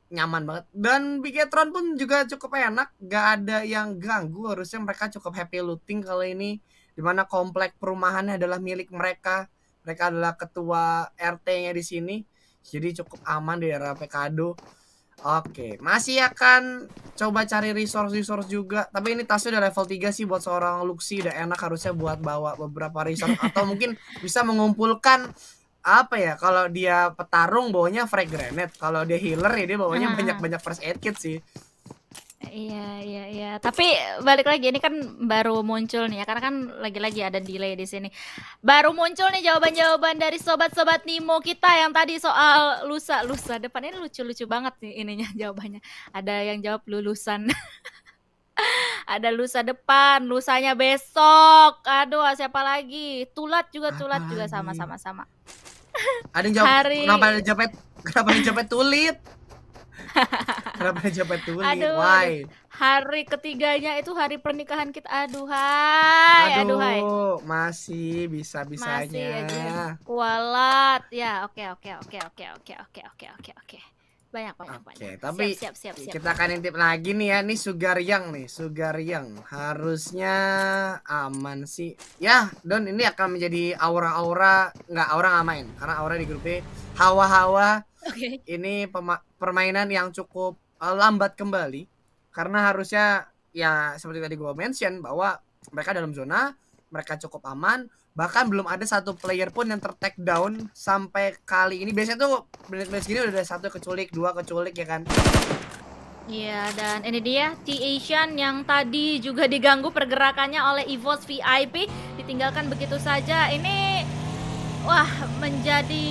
nyaman banget. Dan Bigetron pun juga cukup enak, gak ada yang ganggu. Harusnya mereka cukup happy looting kali ini, dimana komplek perumahannya adalah milik mereka. Mereka adalah ketua RT-nya di sini, jadi cukup aman di daerah Pekado. Oke, masih akan coba cari resource juga. Tapi ini tasnya udah level 3 sih buat seorang Luxi, udah enak harusnya buat bawa beberapa resource atau mungkin bisa mengumpulkan apa ya, kalau dia petarung bawanya frag grenade, kalau dia healer ya dia bawanya banyak-banyak first aid kit sih. Iya. Tapi balik lagi ini kan baru muncul nih ya, karena kan lagi-lagi ada delay di sini. Baru muncul nih jawaban-jawaban dari sobat-sobat Nimo kita yang tadi soal lusa depan ini lucu-lucu banget nih ininya jawabannya. Ada yang jawab lulusan. Ada lusa depan, lusanya besok. Aduh, siapa lagi? Tulat juga sama. Ada yang jawab kenapa dijawab tulit? Kenapa dijawab tulit? Aduh, Why? Hari ketiganya itu hari pernikahan kita. Aduh hai. Masih bisa-bisanya. Masih aja kualat. Ya, oke. Banyak. Oke, tapi siap. kita akan intip lagi nih ya. Nih Sugar Young harusnya aman sih. Ya, Don ini akan menjadi aura-aura, nggak aura nggak main karena aura di grup B hawa-hawa. Oke. Ini permainan yang cukup lambat kembali karena harusnya ya seperti tadi gue mention bahwa mereka dalam zona, mereka cukup aman. Bahkan belum ada satu player pun yang ter-take down sampai kali ini. Biasanya tuh menit-menit segini udah ada satu keculik, dua keculik ya kan. Iya, dan ini dia T-Asian yang tadi juga diganggu pergerakannya oleh EVOS VIP, ditinggalkan begitu saja. Ini wah, menjadi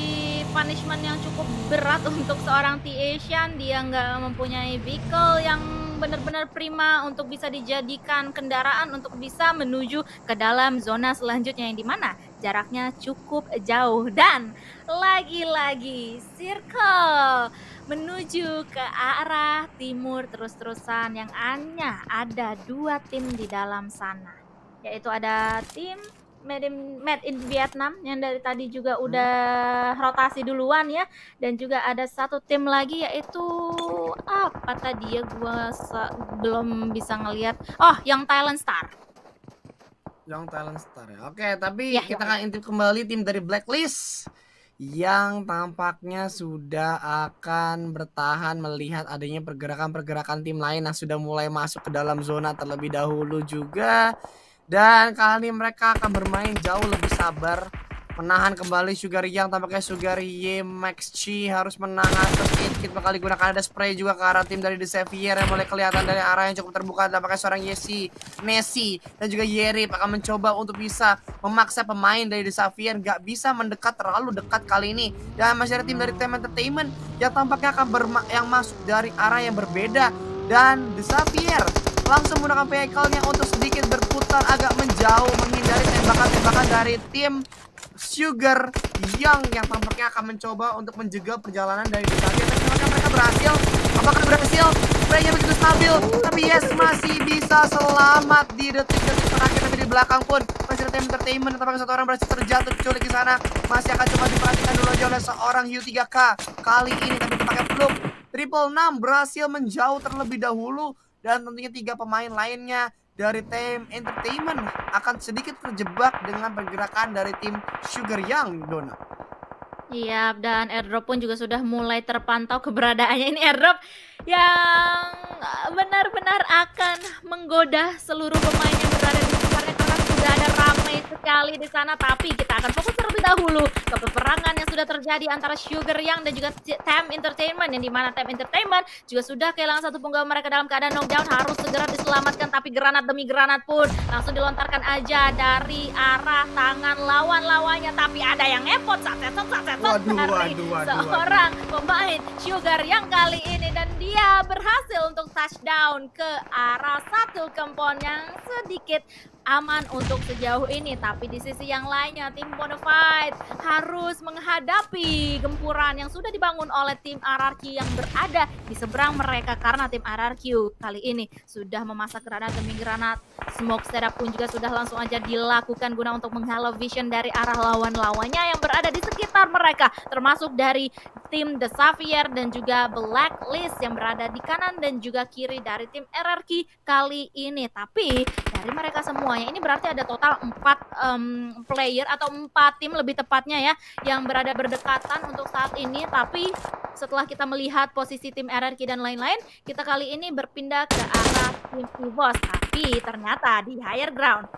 punishment yang cukup berat untuk seorang T-Asian. Dia nggak mempunyai vehicle yang benar-benar prima untuk bisa dijadikan kendaraan untuk bisa menuju ke dalam zona selanjutnya yang dimana jaraknya cukup jauh. Dan lagi-lagi circle menuju ke arah timur terus-terusan yang hanya ada 2 tim di dalam sana, yaitu ada tim Made in Vietnam yang dari tadi juga udah rotasi duluan ya, dan juga ada satu tim lagi yaitu apa tadi ya, gua belum bisa ngelihat. Oh, yang Thailand Star ya. Oke, tapi kita akan intip kembali tim dari Blacklist yang tampaknya sudah akan bertahan melihat adanya pergerakan-pergerakan tim lain yang sudah mulai masuk ke dalam zona terlebih dahulu juga. Dan kali ini mereka akan bermain jauh lebih sabar, menahan kembali Sugar Young. Tampaknya Sugar Y Max Chi harus menahan sedikit, bakal digunakan ada spray juga ke arah tim dari The Xavier yang mulai kelihatan dari arah yang cukup terbuka. Tampaknya seorang Nessie dan juga Yerip akan mencoba untuk bisa memaksa pemain dari The Xavier gak bisa mendekat terlalu dekat kali ini. Dan masih ada tim dari Team Entertainment yang tampaknya akan yang masuk dari arah yang berbeda. Dan The Xavier langsung menggunakan vehicle-nya untuk sedikit berputar agak menjauh, menghindari tembakan-tembakan dari tim Sugar Young yang tampaknya akan mencoba untuk menjegal perjalanan dari The Xavier. Tapi apakah mereka berhasil? Apakah berhasil? Spraynya begitu stabil, tapi yes, masih bisa selamat di detik-detik terakhir. Tapi di belakang pun masih ada Team Entertainment. Tampaknya satu orang berhasil terjatuh diculik di sana. Masih akan coba diperhatikan dulu aja oleh seorang U3K kali ini, tapi pakai fluke. 666 berhasil menjauh terlebih dahulu. Dan tentunya 3 pemain lainnya dari tim Entertainment akan sedikit terjebak dengan pergerakan dari tim Sugar Young, Dona. Iya, dan airdrop pun juga sudah mulai terpantau keberadaannya. Ini airdrop yang benar-benar akan menggoda seluruh pemain yang berada di sekitarnya karena sudah ada ramai sekali di sana. Tapi kita akan fokus terlebih dahulu ke peperangan yang sudah terjadi antara Sugar Young dan juga Team Entertainment, yang dimana Team Entertainment juga sudah kehilangan satu penggawa mereka dalam keadaan knockdown, harus segera diselamatkan. Tapi granat demi granat pun langsung dilontarkan aja dari arah tangan lawan-lawannya. Tapi ada yang ngepot dari seorang pemain Sugar Young kali ini, dan dia berhasil untuk touchdown ke arah satu compound yang sedikit aman untuk sejauh ini. Tapi di sisi yang lainnya tim Bonafide harus menghadapi gempuran yang sudah dibangun oleh tim RRQ yang berada di seberang mereka, karena tim RRQ kali ini sudah memasak granat demi granat. Smoke setup pun juga sudah langsung aja dilakukan guna untuk menghalau vision dari arah lawan-lawannya yang berada di sekitar mereka, termasuk dari tim The Xavier dan juga Blacklist yang berada di kanan dan juga kiri dari tim RRQ kali ini. Tapi dari mereka semuanya ini berarti ada total 4 player atau 4 tim lebih tepatnya ya yang berada berdekatan untuk saat ini. Tapi setelah kita melihat posisi tim RRQ dan lain-lain, kita kali ini berpindah ke arah tim EVOS. Tapi ternyata di higher ground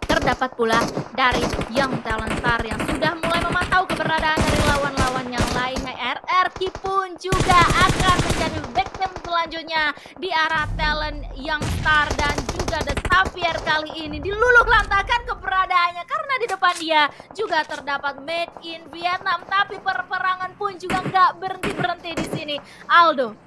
terdapat pula dari Young Talent Star yang sudah mulai memantau keberadaan dari lawan-lawan yang lainnya. RRQ pun juga akan menjadi victim selanjutnya di arah talent Young Star dan juga The Xavier kali ini diluluh lantakan keberadaannya karena di depan dia juga terdapat Made in Vietnam. Tapi perperangan pun juga nggak berhenti-berhenti di sini. Aldo.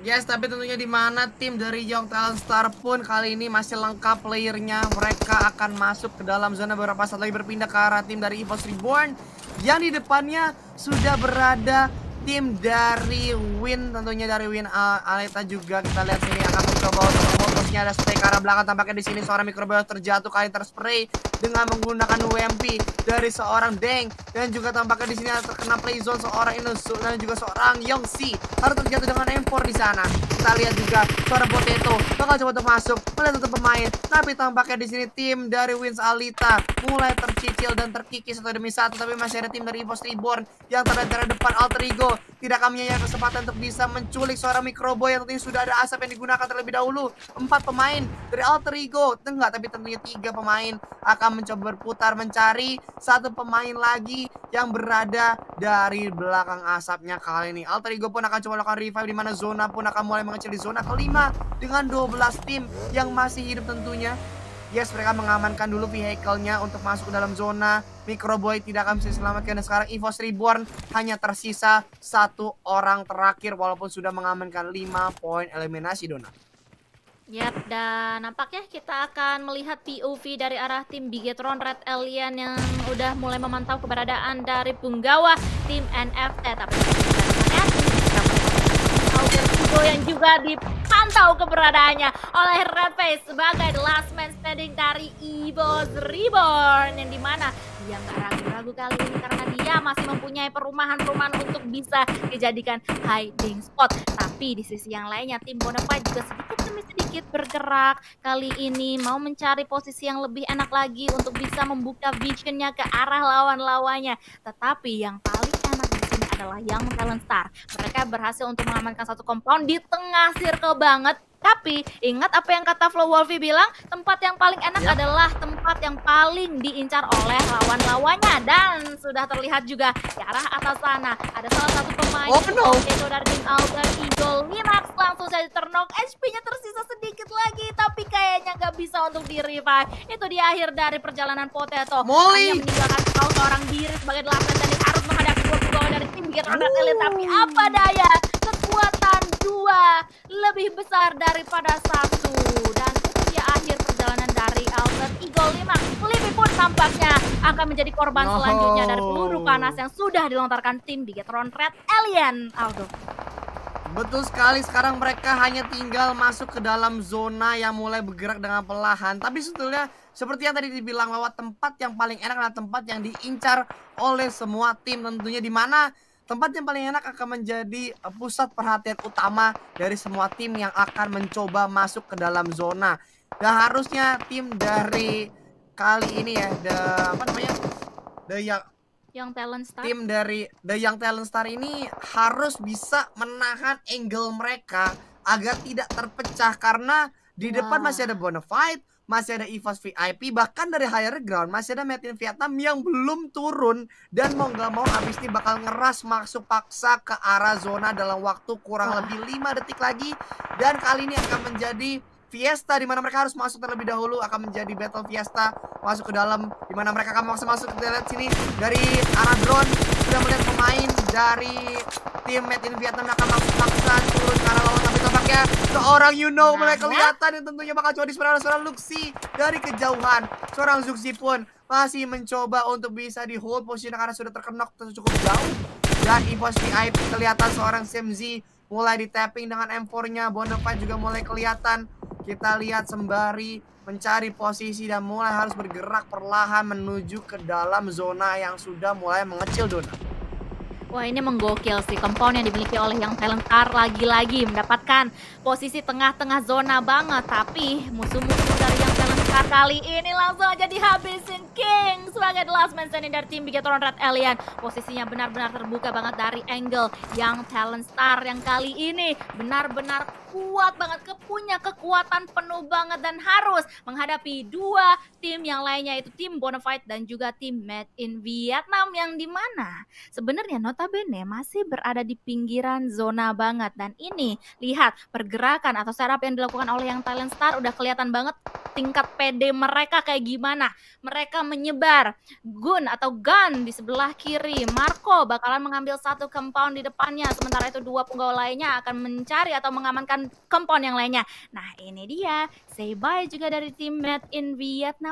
Yes, tapi tentunya di mana tim dari Young Talent Star pun kali ini masih lengkap playernya. Mereka akan masuk ke dalam zona beberapa saat lagi berpindah ke arah tim dari EVOS Reborn. Yang di depannya sudah berada tim dari Win, tentunya dari Win Aleta juga. Kita lihat sini akan mencoba untuk memutusnya, ada spray ke arah belakang. Tampaknya di sini seorang Microbios terjatuh kali terspray dengan menggunakan UMP dari seorang Deng, dan juga tampaknya di sini terkena play zone seorang Inusu dan juga seorang Yongsi harus terjatuh dengan M4 di sana. Kita lihat juga seorang Potato bakal coba untuk masuk melihat untuk pemain, tapi tampaknya di sini tim dari Wins Alita mulai tercicil dan terkikis satu demi satu. Tapi masih ada tim dari EVOS Reborn yang terdepan depan. Alter Ego tidak akan menyayangkan kesempatan untuk bisa menculik seorang Microboy yang tentunya sudah ada asap yang digunakan terlebih dahulu. 4 pemain dari Alter Ego, enggak, tapi tentunya 3 pemain akan mencoba berputar mencari satu pemain lagi yang berada dari belakang asapnya. Kali ini Alter Ego pun akan coba melakukan revive, di mana zona pun akan mulai mengecil di zona kelima dengan 12 tim yang masih hidup tentunya. Yes, mereka mengamankan dulu vehicle-nya untuk masuk ke dalam zona. Microboy tidak akan bisa diselamatkan, dan sekarang EVOS Reborn hanya tersisa 1 orang terakhir walaupun sudah mengamankan 5 poin eliminasi, Dona. Yap, dan nampaknya kita akan melihat POV dari arah tim Bigetron Red Alien yang udah mulai memantau keberadaan dari punggawa tim NFT. Tapi yang juga dipantau keberadaannya oleh Redface sebagai the last man standing dari EVOS Reborn, yang dimana dia nggak ragu-ragu kali ini karena dia masih mempunyai perumahan-perumahan untuk bisa dijadikan hiding spot. Tapi di sisi yang lainnya tim Bonafide juga sedikit demi sedikit bergerak kali ini mau mencari posisi yang lebih enak lagi untuk bisa membuka visionnya ke arah lawan-lawannya. Tetapi yang paling enak di sini adalah Young Talent Star. Mereka berhasil untuk mengamankan satu compound di tengah circle banget. Tapi ingat apa yang kata Flow Wolfie bilang, tempat yang paling enak adalah tempat yang paling diincar oleh lawan-lawannya. Dan sudah terlihat juga di arah atas sana ada salah satu pemain itu dari tim Alter Eagle. Linux langsung saja ternok, HP-nya tersisa sedikit lagi, tapi kayaknya nggak bisa untuk di-revive. Itu di akhir dari perjalanan Potato. Hanya meninggalkan seorang diri sebagai delapan dan harus menghadapi dua dari tim Bigetron Red Alien. Tapi apa daya, kekuatan 2 lebih besar daripada 1, dan itu dia akhir perjalanan dari Alter Eagle. Flippy pun tampaknya akan menjadi korban selanjutnya dari peluru panas yang sudah dilontarkan tim Bigetron Red Alien. Aldo. Betul sekali, sekarang mereka hanya tinggal masuk ke dalam zona yang mulai bergerak dengan perlahan. Tapi sebetulnya seperti yang tadi dibilang bahwa tempat yang paling enak adalah tempat yang diincar oleh semua tim tentunya, di mana tempat yang paling enak akan menjadi pusat perhatian utama dari semua tim yang akan mencoba masuk ke dalam zona. Dan harusnya tim dari kali ini ya, Young Talent Star. Tim dari The Young Talent Star ini harus bisa menahan angle mereka agar tidak terpecah, karena di depan masih ada Bonafide, masih ada EVOS VIP, bahkan dari higher ground masih ada Made in Vietnam yang belum turun, dan mau nggak mau habis ini bakal ngeras masuk paksa ke arah zona dalam waktu kurang lebih 5 detik lagi. Dan kali ini akan menjadi Fiesta, di mana mereka harus masuk terlebih dahulu. Akan menjadi Battle Fiesta masuk ke dalam, di mana mereka akan masuk. Kita lihat sini dari arah drone sudah melihat pemain dari tim Made in Vietnam akan masuk paksa turun ke arah lawan. Tapi tampaknya seorang mulai kelihatan, yang tentunya bakal coba diserang seorang Luxi dari kejauhan. Seorang Zuxi pun masih mencoba untuk bisa di hold position karena sudah terkenok cukup jauh. Dan EVOS VIP kelihatan seorang Semzi mulai di tapping dengan M4-nya. Bonafide juga mulai kelihatan. Kita lihat sembari mencari posisi dan mulai harus bergerak perlahan menuju ke dalam zona yang sudah mulai mengecil, Dona. Wah, ini menggokil sih compound yang dimiliki oleh Young Talent Star lagi-lagi mendapatkan posisi tengah-tengah zona banget, tapi musuh-musuh dari Young Talent Star kali ini langsung aja dihabisin King sebagai the last man standing dari tim Bigatron Red Alien. Posisinya benar-benar terbuka banget dari angle Young Talent Star yang kali ini benar-benar kuat banget, punya kekuatan penuh banget dan harus menghadapi dua tim yang lainnya, yaitu tim Bonafide dan juga tim Made in Vietnam, yang dimana sebenarnya notabene masih berada di pinggiran zona banget. Dan ini lihat pergerakan atau setup yang dilakukan oleh Young Talent Star, udah kelihatan banget tingkat PD mereka kayak gimana. Mereka menyebar gun di sebelah kiri. Marco bakalan mengambil satu compound di depannya, sementara itu dua punggawa lainnya akan mencari atau mengamankan compound yang lainnya. Nah, ini dia say bye juga dari tim Made in Vietnam.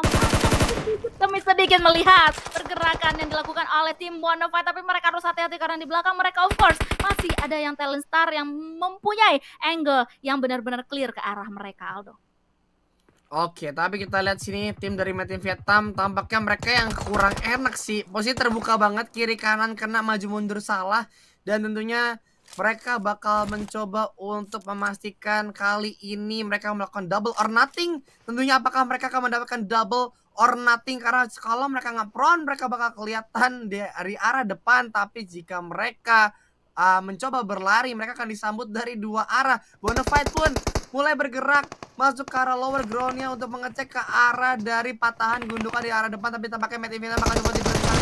Demi sedikit melihat pergerakan yang dilakukan oleh tim Bonafide, tapi mereka harus hati-hati karena di belakang mereka of course masih ada yang Talent Star yang mempunyai angle yang benar-benar clear ke arah mereka, Aldo. Oke, tapi kita lihat sini tim dari Made in Vietnam tampaknya mereka yang kurang enak sih. Posisi terbuka banget, kiri kanan kena maju mundur salah, dan tentunya mereka bakal mencoba untuk memastikan kali ini mereka melakukan double or nothing. Tentunya apakah mereka akan mendapatkan double or nothing, karena kalau mereka nggak prone mereka bakal kelihatan dari arah depan, tapi jika mereka mencoba berlari mereka akan disambut dari dua arah. Bonafide pun mulai bergerak masuk ke arah lower groundnya untuk mengecek ke arah dari patahan gundukan di arah depan, tapi tampaknya Made in Vietnam akan coba diberhentikan.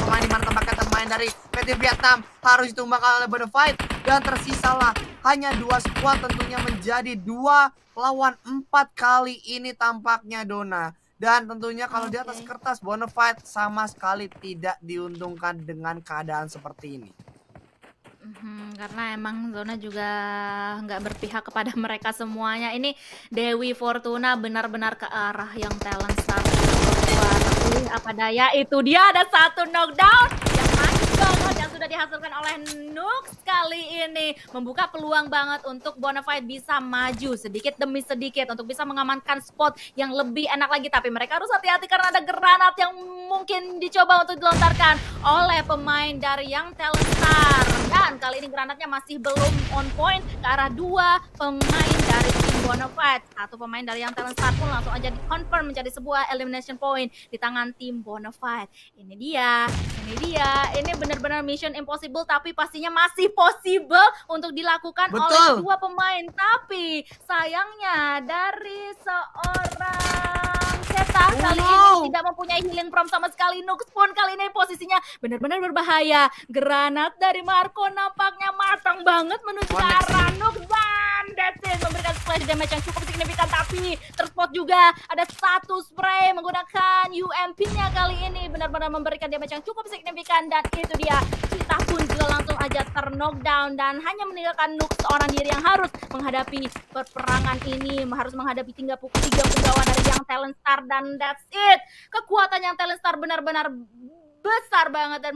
Pemain di mana tampaknya pemain dari Made in Vietnam harus ditumbangkan oleh Bonafide, dan tersisalah hanya dua squad, tentunya menjadi 2 lawan 4 kali ini tampaknya, Dona. Dan tentunya kalau di atas kertas Bonafide sama sekali tidak diuntungkan dengan keadaan seperti ini. Karena emang zona juga nggak berpihak kepada mereka semuanya. Ini Dewi Fortuna benar-benar ke arah yang Talent Star. Tapi apa daya, itu dia ada satu knockdown yang manis banget yang sudah dihasilkan oleh Nux kali ini, membuka peluang banget untuk Bonafide bisa maju sedikit demi sedikit untuk bisa mengamankan spot yang lebih enak lagi. Tapi mereka harus hati-hati karena ada granat yang mungkin dicoba untuk dilontarkan oleh pemain dari Young Talent Star, dan kali ini granatnya masih belum on point ke arah dua pemain dari tim Bonafide. Satu pemain dari Young Talent Star pun langsung aja di-confirm menjadi sebuah elimination point di tangan tim Bonafide. Ini dia, ini benar-benar mission impossible, tapi pastinya masih possible untuk dilakukan oleh dua pemain. Tapi sayangnya dari seorang Zeta kali ini tidak mempunyai healing from sama sekali. Nux pun kali ini posisinya benar-benar berbahaya. Granat dari Marco nampaknya matang banget menuju ke arah Nux, dan that's it, memberikan splash damage yang cukup signifikan, tapi terspot juga ada satu spray menggunakan UMP-nya kali ini, benar-benar memberikan damage yang cukup signifikan. Dan itu dia, Cita pun juga langsung aja ter-knockdown dan hanya meninggalkan Nux seorang diri yang harus menghadapi peperangan ini, harus menghadapi 3 punggawa dari Young Talent Star, dan that's it. Kekuatan Young Talent Star benar-benar besar banget dan